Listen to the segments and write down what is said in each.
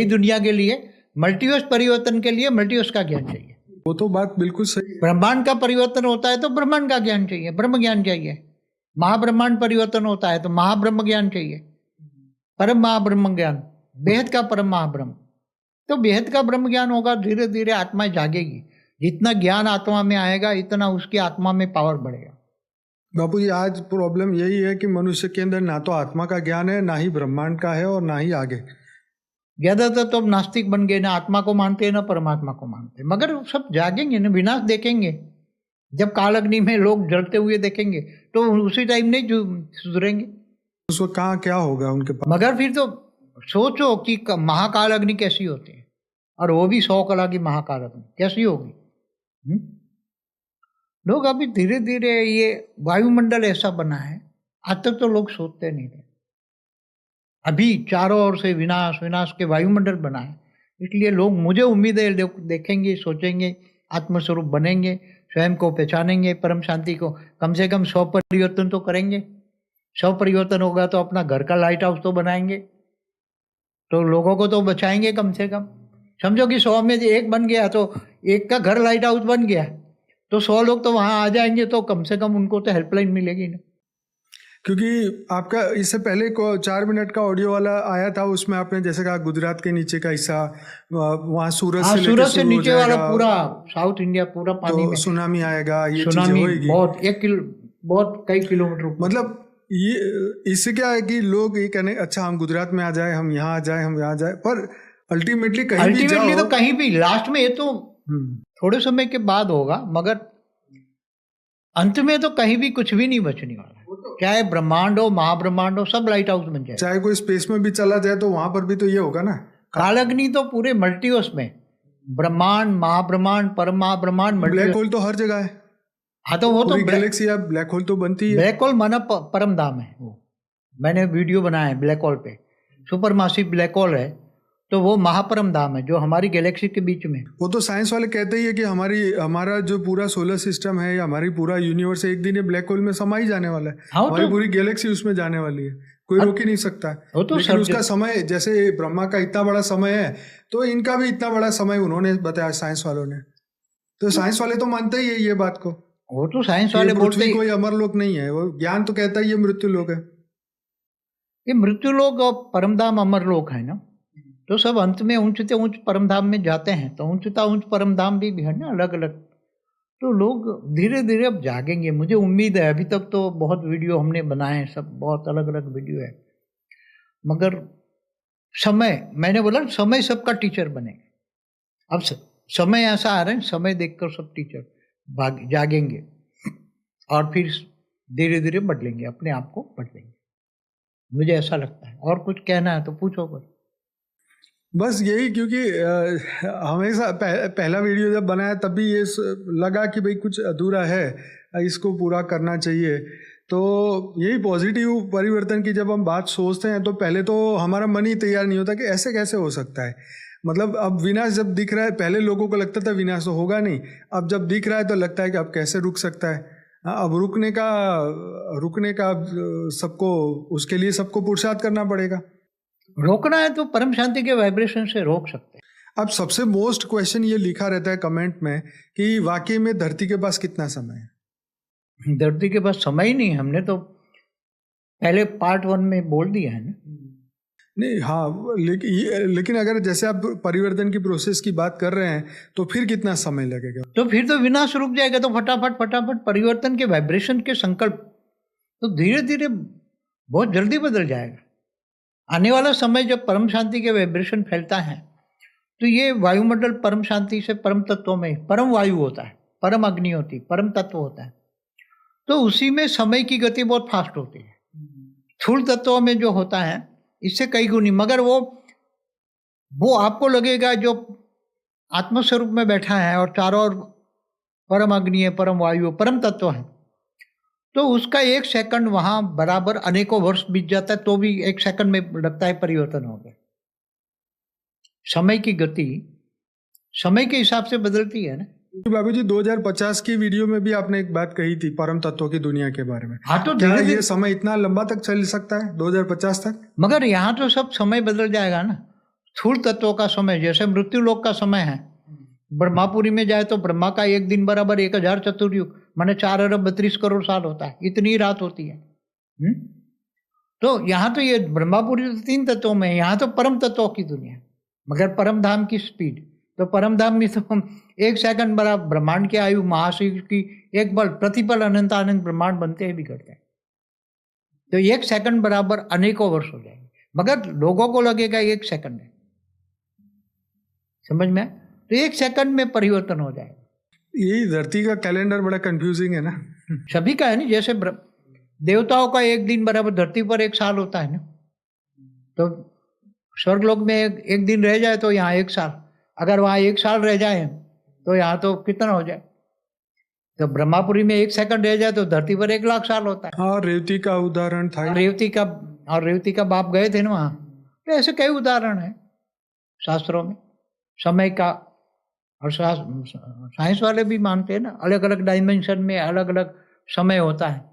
दुनिया के लिए मल्टीवर्स परिवर्तन के लिए मल्टीवर्स का ज्ञान चाहिए। वो तो बात बिल्कुल सही। ब्रह्मांड का परिवर्तन होता है तो ब्रह्मांड का ज्ञान चाहिए, ब्रह्म ज्ञान चाहिए। महाब्रह्मांड परिवर्तन होता है तो महाब्रह्म ज्ञान चाहिए, परम महाब्रह्म ज्ञान, बेहद का परम महाब्रह्म। तो बेहद का ब्रह्म ज्ञान होगा, धीरे धीरे आत्मा जागेगी। जितना ज्ञान आत्मा में आएगा इतना उसकी आत्मा में पावर बढ़ेगा। बापू जी, आज प्रॉब्लम यही है कि मनुष्य के अंदर ना तो आत्मा का ज्ञान है, ना ही ब्रह्मांड का है, और ना ही आगे। ज्यादातर तो अब नास्तिक बन गए, ना आत्मा को मानते हैं ना परमात्मा को मानते हैं। मगर सब जागेंगे ना, विनाश देखेंगे। जब कालअग्नि में लोग जलते हुए देखेंगे तो उसी टाइम नहीं सुधरेंगे। उसको कहाँ क्या होगा उनके पास। मगर फिर तो सोचो कि महाकाल अग्नि कैसी होती है, और वो भी 100 कला की महाकाल अग्नि कैसी होगी। लोग अभी धीरे धीरे, ये वायुमंडल ऐसा बना है, आज तक तो लोग सोचते नहीं थे। अभी चारों ओर से विनाश विनाश के वायुमंडल बना है, इसलिए लोग, मुझे उम्मीद है, देखेंगे, सोचेंगे, आत्मस्वरूप बनेंगे, स्वयं को पहचानेंगे, परम शांति को कम से कम 100 परिवर्तन तो करेंगे। 100 परिवर्तन होगा तो अपना घर का लाइट हाउस तो बनाएंगे, तो लोगों को तो बचाएंगे कम से कम। समझो कि 100 में 1 बन गया तो एक का घर लाइट हाउस बन गया, तो 100 लोग तो वहां आ जाएंगे, तो कम से कम उनको तो हेल्पलाइन मिलेगी ना। क्योंकि आपका इससे पहले 4 मिनट का ऑडियो वाला आया था, उसमें आपने जैसे कहा गुजरात के नीचे का हिस्सा, वहाँ सूरत से नीचे वाला पूरा साउथ इंडिया पूरा पानी में सुनामी आएगा, ये चीजें होगी। बहुत कई किलोमीटर। मतलब ये इससे क्या है कि लोग ये कहने, अच्छा हम गुजरात में आ जाए, हम यहाँ आ जाए, हम यहाँ जाए, पर अल्टीमेटली कहीं भी जाओ, तो कहीं भी लास्ट में, ये तो थोड़े समय के बाद होगा, मगर अंत में तो कहीं भी कुछ भी नहीं बचने वाला। क्या है, ब्रह्मांड हो, महाब्रह्मांड हो, सब लाइट हाउस बन जाए। चाहे कोई स्पेस में भी चला जाए तो वहां पर भी तो ये होगा ना। कालअग्नि तो पूरे मल्टीवर्स में, ब्रह्मांड, महाब्रह्मांड, परम महाब्रह्मांड, ब्लैक होल तो हर जगह है। हाँ, तो वो तो गैलेक्सी या ब्लैक होल तो बनती है। ब्लैक होल माना परम धाम है वो। मैंने वीडियो बनाया है ब्लैक होल पे, सुपर मासिव ब्लैक होल है, तो वो महापरम धाम है जो हमारी गैलेक्सी के बीच में। वो तो साइंस वाले कहते ही है कि हमारा जो पूरा सोलर सिस्टम है या हमारी पूरा यूनिवर्स एक दिन ये ब्लैक होल में समा ही जाने वाला है। हाँ, हमारी पूरी गैलेक्सी उसमें जाने वाली है, कोई रोक ही नहीं सकता। तो लेकिन उसका समय, जैसे ब्रह्मा का इतना बड़ा समय है, तो इनका भी इतना बड़ा समय उन्होंने बताया साइंस वालों ने। तो साइंस वाले तो मानते ही है ये बात को। वो तो साइंस वाले बोलते हैं कोई अमर लोक नहीं है, वो ज्ञान तो कहता है ये मृत्यु लोक है। ये मृत्यु लोक और परमधाम अमर लोक है ना, तो सब अंत में ऊंच से ऊंच परमधाम में जाते हैं। तो ऊंचता ऊंच परमधाम भी है ना, अलग अलग। तो लोग धीरे धीरे अब जागेंगे, मुझे उम्मीद है। अभी तक तो बहुत वीडियो हमने बनाए हैं, सब बहुत अलग अलग वीडियो है, मगर समय, मैंने बोला समय सबका टीचर बनेगा। अब समय ऐसा आ रहा है, समय देखकर सब टीचर जागेंगे और फिर धीरे धीरे बदलेंगे, अपने आप को बदलेंगे, मुझे ऐसा लगता है। और कुछ कहना है तो पूछो कुछ। बस यही, क्योंकि हमेशा पहला वीडियो जब बनाया तब भी ये लगा कि भाई कुछ अधूरा है, इसको पूरा करना चाहिए। तो यही पॉजिटिव परिवर्तन की जब हम बात सोचते हैं तो पहले तो हमारा मन ही तैयार नहीं होता कि ऐसे कैसे हो सकता है। मतलब अब विनाश जब दिख रहा है, पहले लोगों को लगता था विनाश तो होगा नहीं, अब जब दिख रहा है तो लगता है कि अब कैसे रुक सकता है। अब रुकने का सबको, उसके लिए सबको पुरुषार्थ करना पड़ेगा। रोकना है तो परम शांति के वाइब्रेशन से रोक सकते हैं। अब सबसे मोस्ट क्वेश्चन ये लिखा रहता है कमेंट में कि वाकई में धरती के पास कितना समय है। धरती के पास समय ही नहीं, हमने तो पहले पार्ट 1 में बोल दिया है ना। नहीं, हाँ, लेकिन अगर जैसे आप परिवर्तन की प्रोसेस की बात कर रहे हैं तो फिर कितना समय लगेगा? तो फिर तो विनाश रुक जाएगा। तो फटाफट परिवर्तन के वाइब्रेशन के संकल्प तो धीरे धीरे बहुत जल्दी बदल जाएगा। आने वाला समय जब परम शांति के वाइब्रेशन फैलता है तो ये वायुमंडल परम शांति से परम तत्वों में, परम वायु होता है, परम अग्नि होती है, परम तत्व होता है, तो उसी में समय की गति बहुत फास्ट होती है। स्थूल तत्वों में जो होता है इससे कई गुनी, मगर वो आपको लगेगा जो आत्मस्वरूप में बैठा है और चारों ओर परम अग्नि है, परम वायु है, परम तत्व है, तो उसका 1 सेकंड वहां बराबर अनेकों वर्ष बीत जाता है, तो भी 1 सेकंड में लगता है परिवर्तन हो गया। समय की गति समय के हिसाब से बदलती है ना। बाबू जी, 2050 की वीडियो में भी आपने एक बात कही थी परम तत्वों की दुनिया के बारे में। हाँ, तो क्या ये समय इतना लंबा तक चल सकता है 2050 तक? मगर यहाँ तो सब समय बदल जाएगा ना। स्थूल तत्वों का समय, जैसे मृत्यु लोक का समय है, ब्रह्मापुरी में जाए तो ब्रह्मा का एक दिन बराबर 1000 चतुर्युग माने 4 अरब 32 करोड़ साल होता है, इतनी रात होती है। तो यहाँ तो ये ब्रह्मापुरी तो 3 तत्वों में है, यहाँ तो परम तत्वों की दुनिया, मगर परम धाम की स्पीड। तो परम धाम में तो 1 सेकंड बराबर ब्रह्मांड की आयु महाशिव की एक बल प्रतिपल अनंत अनंत ब्रह्मांड बनते हैं बिगड़ते हैं। तो 1 सेकंड बराबर अनेकों वर्ष हो जाएंगे, मगर लोगों को लगेगा 1 सेकंड है। समझ में? तो 1 सेकंड में परिवर्तन हो जाएगा। यही धरती का कैलेंडर बड़ा कंफ्यूजिंग है ना। सभी का है ना, जैसे देवताओं का 1 दिन बराबर धरती पर 1 साल होता है ना। तो स्वर्गलोक में एक दिन रह जाए तो यहाँ 1 साल, अगर वहाँ 1 साल रह जाए तो यहाँ तो कितना हो जाए। तो ब्रह्मापुरी में 1 सेकंड रह जाए तो धरती पर 1 लाख साल होता है। और रेवती का उदाहरण था, रेवती का बाप गए थे ना वहाँ। तो ऐसे कई उदाहरण है शास्त्रों में समय का, और साइंस वाले भी मानते हैं ना, अलग अलग डायमेंशन में अलग अलग समय होता है।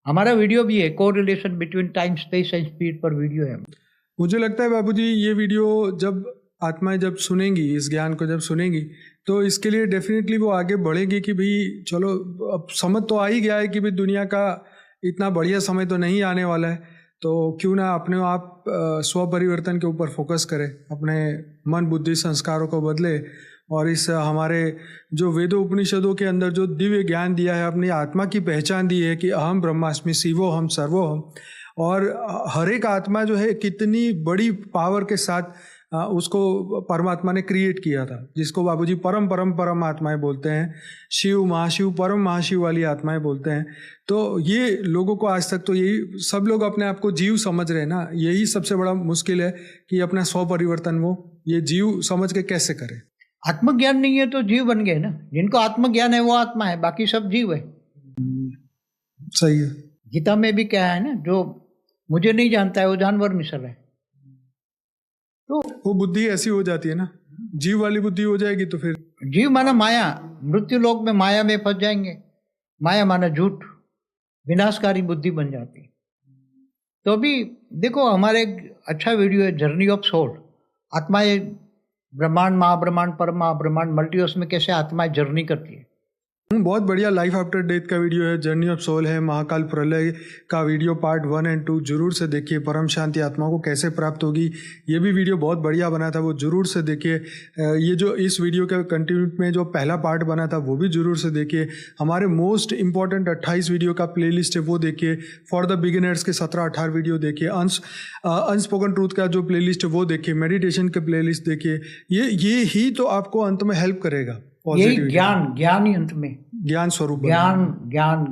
हमारा वीडियो भी है, correlation between time space and speed पर वीडियो है। मुझे लगता है बाबूजी ये वीडियो जब आत्माएं जब सुनेंगी, इस ज्ञान को जब सुनेंगी, तो इसके लिए डेफिनेटली वो आगे बढ़ेगी कि भाई चलो अब समझ तो आ ही गया है कि भाई दुनिया का इतना बढ़िया समय तो नहीं आने वाला है, तो क्यों ना अपने आप स्व परिवर्तन के ऊपर फोकस करें, अपने मन बुद्धि संस्कारों को बदले, और इस हमारे जो वेदों उपनिषदों के अंदर जो दिव्य ज्ञान दिया है, अपनी आत्मा की पहचान दी है कि अहम ब्रह्मास्मि शिवोहम सर्वोहम, और हर एक आत्मा जो है कितनी बड़ी पावर के साथ उसको परमात्मा ने क्रिएट किया था, जिसको बाबूजी परम परम परम आत्माएं बोलते हैं, शिव महाशिव परम महाशिव वाली आत्माएं बोलते हैं। तो ये लोगों को आज तक तो यही सब लोग अपने आप को जीव समझ रहे हैं ना, यही सबसे बड़ा मुश्किल है कि अपना स्व परिवर्तन वो ये जीव समझ के कैसे करें। आत्मज्ञान नहीं है तो जीव बन गए ना, जिनको आत्मज्ञान है वो आत्मा है, बाकी सब जीव है। सही है। गीता में भी क्या है ना, जो मुझे नहीं जानता है वो जानवर मिसल है। तो वो बुद्धि ऐसी हो जाती है ना, जीव वाली बुद्धि हो जाएगी तो फिर जीव माना माया, मृत्यु लोक में माया में फंस जाएंगे। माया माना झूठ, विनाशकारी बुद्धि बन जाती है। तो अभी देखो हमारे एक अच्छा वीडियो है जर्नी ऑफ सोल, आत्माएं ब्रह्मांड महाब्रह्मांड परम महाब्रह्मांड मल्टीवर्स में कैसे आत्माएं जर्नी करती है। बहुत बढ़िया लाइफ आफ्टर डेथ का वीडियो है, जर्नी ऑफ सोल है, महाकाल प्रलय का वीडियो पार्ट 1 और 2 जरूर से देखिए। परम शांति आत्मा को कैसे प्राप्त होगी, ये भी वीडियो बहुत बढ़िया बना था, वो जरूर से देखिए। ये जो इस वीडियो के कंटिन्यू में जो पहला पार्ट बना था वो भी जरूर से देखिए। हमारे मोस्ट इंपॉर्टेंट 28 वीडियो का प्लेलिस्ट है वो देखिए। फॉर द बिगिनर्स के 17-18 वीडियो देखिए। अनस्पोकन ट्रूथ का जो प्लेलिस्ट है वो देखिए। मेडिटेशन के प्लेलिस्ट देखिए। ये ही तो आपको अंत में हेल्प करेगा। यही ज्ञान ही अंत में ज्ञान स्वरूप, ज्ञान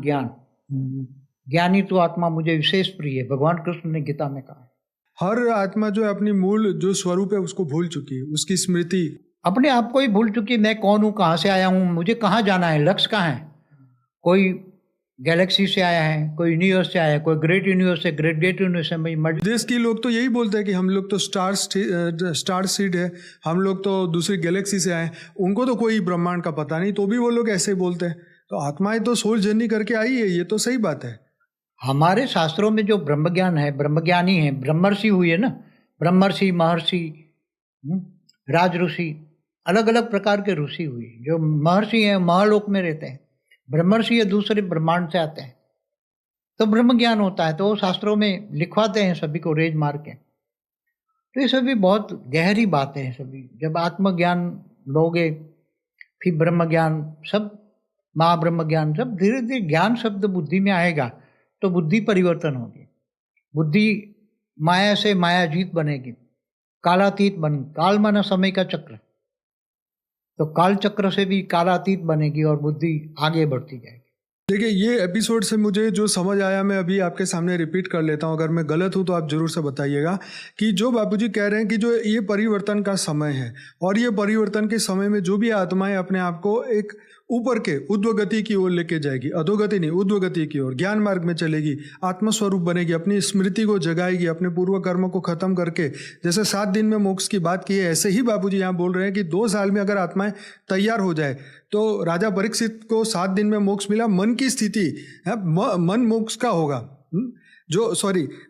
ज्ञानी तो आत्मा मुझे विशेष प्रिय है, भगवान कृष्ण ने गीता में कहा। हर आत्मा जो है अपनी मूल जो स्वरूप है उसको भूल चुकी है, उसकी स्मृति अपने आप को ही भूल चुकी। मैं कौन हूँ, कहाँ से आया हूँ, मुझे कहाँ जाना है, लक्ष्य कहाँ है। कोई गैलेक्सी से आया है, कोई यूनिवर्स से आया है, कोई ग्रेट यूनिवर्स है, ग्रेट यूनिवर्स है। देश के लोग तो यही बोलते हैं कि हम लोग तो स्टार सीड है, हम लोग तो दूसरी गैलेक्सी से आए, उनको तो कोई ब्रह्मांड का पता नहीं, तो भी वो लोग ऐसे बोलते हैं। तो आत्माएं तो सोल जर्नी करके आई है, ये तो सही बात है। हमारे शास्त्रों में जो ब्रह्म ज्ञान है, ब्रह्मज्ञानी है, ब्रह्मर्षि हुई है ना, ब्रह्मर्षि महर्षि राज ऋषि, अलग अलग प्रकार के ऋषि हुए। जो महर्षि हैं महलोक में रहते हैं, ब्रह्मर्षि ये दूसरे ब्रह्मांड से आते हैं, तो ब्रह्म ज्ञान होता है। तो वो शास्त्रों में लिखवाते हैं सभी को रेज मार के। तो ये सभी बहुत गहरी बातें हैं सभी। जब आत्मज्ञान लोगे, फिर ब्रह्म ज्ञान, सब महाब्रह्म ज्ञान, सब धीरे धीरे ज्ञान शब्द बुद्धि में आएगा तो बुद्धि परिवर्तन होगी। बुद्धि माया से मायाजीत बनेगी, कालातीत बनेगी। काल माना समय का चक्र, तो काल चक्र से भी कालातीत बनेगी और बुद्धि आगे बढ़ती जाएगी। देखिए ये एपिसोड से मुझे जो समझ आया मैं अभी आपके सामने रिपीट कर लेता हूँ, अगर मैं गलत हूँ तो आप जरूर से बताइएगा। कि जो बापूजी कह रहे हैं कि जो ये परिवर्तन का समय है, और ये परिवर्तन के समय में जो भी आत्माएं अपने आप को एक ऊपर के ऊर्ध्वगति की ओर लेके जाएगी, अधोगति नहीं ऊर्ध्वगति की ओर, ज्ञान मार्ग में चलेगी, आत्मस्वरूप बनेगी, अपनी स्मृति को जगाएगी, अपने पूर्व कर्मों को खत्म करके, जैसे 7 दिन में मोक्ष की बात की है, ऐसे ही बापूजी यहाँ बोल रहे हैं कि 2 साल में अगर आत्माएं तैयार हो जाए तो राजा परीक्षित को 7 दिन में मोक्ष मिला। मन की स्थिति है, मन मोक्ष का होगा,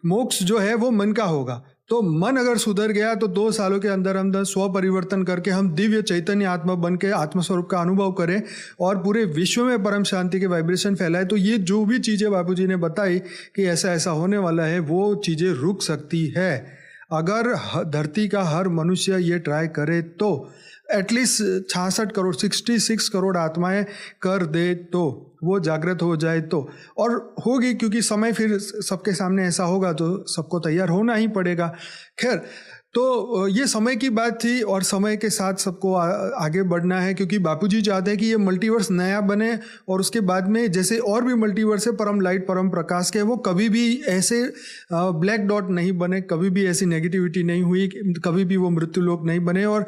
मोक्ष जो है वो मन का होगा। तो मन अगर सुधर गया तो 2 सालों के अंदर अंदर स्व परिवर्तन करके हम दिव्य चैतन्य आत्मा बन के आत्मस्वरूप का अनुभव करें और पूरे विश्व में परम शांति के वाइब्रेशन फैलाए, तो ये जो भी चीज़ें बापूजी ने बताई कि ऐसा ऐसा होने वाला है, वो चीज़ें रुक सकती है अगर धरती का हर मनुष्य ये ट्राई करे तो। एटलीस्ट 66 करोड़ 66 करोड़ आत्माएं कर दे तो, वो जागृत हो जाए तो, और होगी, क्योंकि समय फिर सबके सामने ऐसा होगा तो सबको तैयार होना ही पड़ेगा। खैर, तो ये समय की बात थी और समय के साथ सबको आगे बढ़ना है, क्योंकि बापूजी चाहते हैं कि ये मल्टीवर्स नया बने और उसके बाद में जैसे और भी मल्टीवर्स है परम लाइट परम प्रकाश के, वो कभी भी ऐसे ब्लैक डॉट नहीं बने, कभी भी ऐसी नेगेटिविटी नहीं हुई, कभी भी वो मृत्यु लोक नहीं बने। और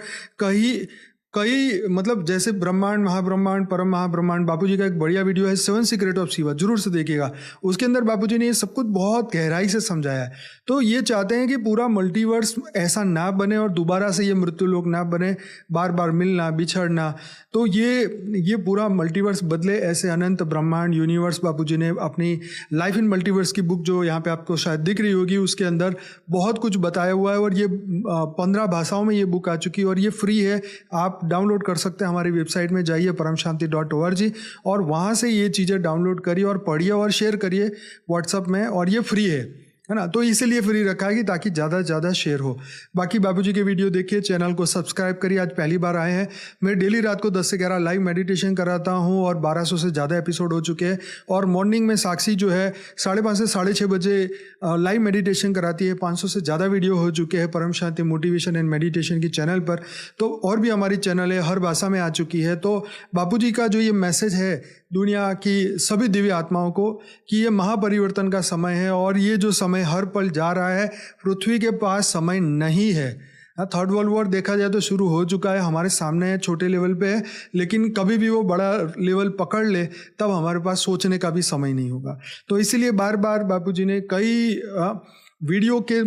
कई मतलब जैसे ब्रह्मांड महाब्रह्मांड परम महाब्रह्मांड, बापूजी का एक बढ़िया वीडियो है 7 सीक्रेट ऑफ शिवा, जरूर से देखिएगा। उसके अंदर बापूजी ने ये सब कुछ बहुत गहराई से समझाया है। तो ये चाहते हैं कि पूरा मल्टीवर्स ऐसा ना बने और दोबारा से ये मृत्यु लोक ना बने, बार बार मिलना बिछड़ना। तो ये पूरा मल्टीवर्स बदले, ऐसे अनंत ब्रह्मांड यूनिवर्स बापूजी ने अपनी लाइफ इन मल्टीवर्स की बुक जो यहाँ पे आपको शायद दिख रही होगी, उसके अंदर बहुत कुछ बताया हुआ है। और ये 15 भाषाओं में ये बुक आ चुकी है और ये फ्री है, आप डाउनलोड कर सकते हैं। हमारी वेबसाइट में जाइए paramshanti.org और वहाँ से ये चीज़ें डाउनलोड करिए और पढ़िए और शेयर करिए व्हाट्सएप में, और ये फ्री है ना। तो इसीलिए फ्री रखा है कि ताकि ज़्यादा से ज़्यादा शेयर हो। बाकी बापूजी के वीडियो देखिए, चैनल को सब्सक्राइब करिए। आज पहली बार आए हैं, मैं डेली रात को 10 से 11 लाइव मेडिटेशन कराता हूँ और 1200 से ज़्यादा एपिसोड हो चुके हैं। और मॉर्निंग में साक्षी जो है 5:30 से 6:30 बजे लाइव मेडिटेशन कराती है। 500 से ज़्यादा वीडियो हो चुके हैं परम शांति मोटिवेशन एंड मेडिटेशन की चैनल पर। तो और भी हमारी चैनल है, हर भाषा में आ चुकी है। तो बापूजी का जो ये मैसेज है दुनिया की सभी दिव्य आत्माओं को कि ये महापरिवर्तन का समय है और ये जो समय हर पल जा रहा है, पृथ्वी के पास समय नहीं है। 3rd वर्ल्ड वॉर देखा जाए तो शुरू हो चुका है, हमारे सामने है, छोटे लेवल पे है, लेकिन कभी भी वो बड़ा लेवल पकड़ ले तब हमारे पास सोचने का भी समय नहीं होगा। तो इसीलिए बार बार बापूजी ने कई वीडियो के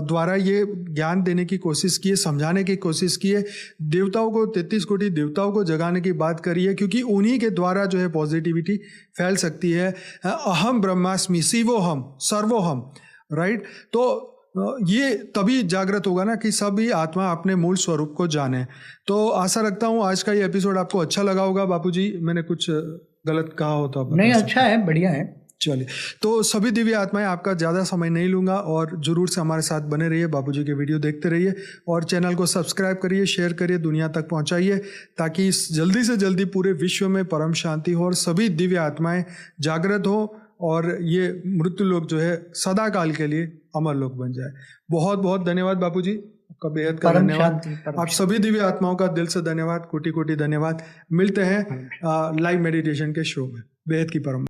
द्वारा ये ज्ञान देने की कोशिश की है, समझाने की कोशिश की है। देवताओं को 33 कोटि देवताओं को जगाने की बात करी है, क्योंकि उन्हीं के द्वारा जो है पॉजिटिविटी फैल सकती है। अहम ब्रह्मास्मि शिवोहम सर्वोहम, राइट। तो ये तभी जागृत होगा ना कि सभी आत्मा अपने मूल स्वरूप को जाने। तो आशा रखता हूँ आज का ये एपिसोड आपको अच्छा लगा होगा। बापूजी मैंने कुछ गलत कहा हो तो नहीं, अच्छा है, बढ़िया है। चलिए, तो सभी दिव्य आत्माएं, आपका ज़्यादा समय नहीं लूँगा और ज़रूर से हमारे साथ बने रहिए, बापूजी के वीडियो देखते रहिए और चैनल को सब्सक्राइब करिए, शेयर करिए, दुनिया तक पहुँचाइए, ताकि जल्दी से जल्दी पूरे विश्व में परम शांति हो और सभी दिव्य आत्माएं जागृत हो और ये मृत्यु लोक जो है सदा काल के लिए अमर लोक बन जाए। बहुत बहुत धन्यवाद बापूजी, आपका बेहद का धन्यवाद। आप सभी दिव्य आत्माओं का दिल से धन्यवाद, कोटि कोटि धन्यवाद। मिलते हैं लाइव मेडिटेशन के शो में। बेहद की परम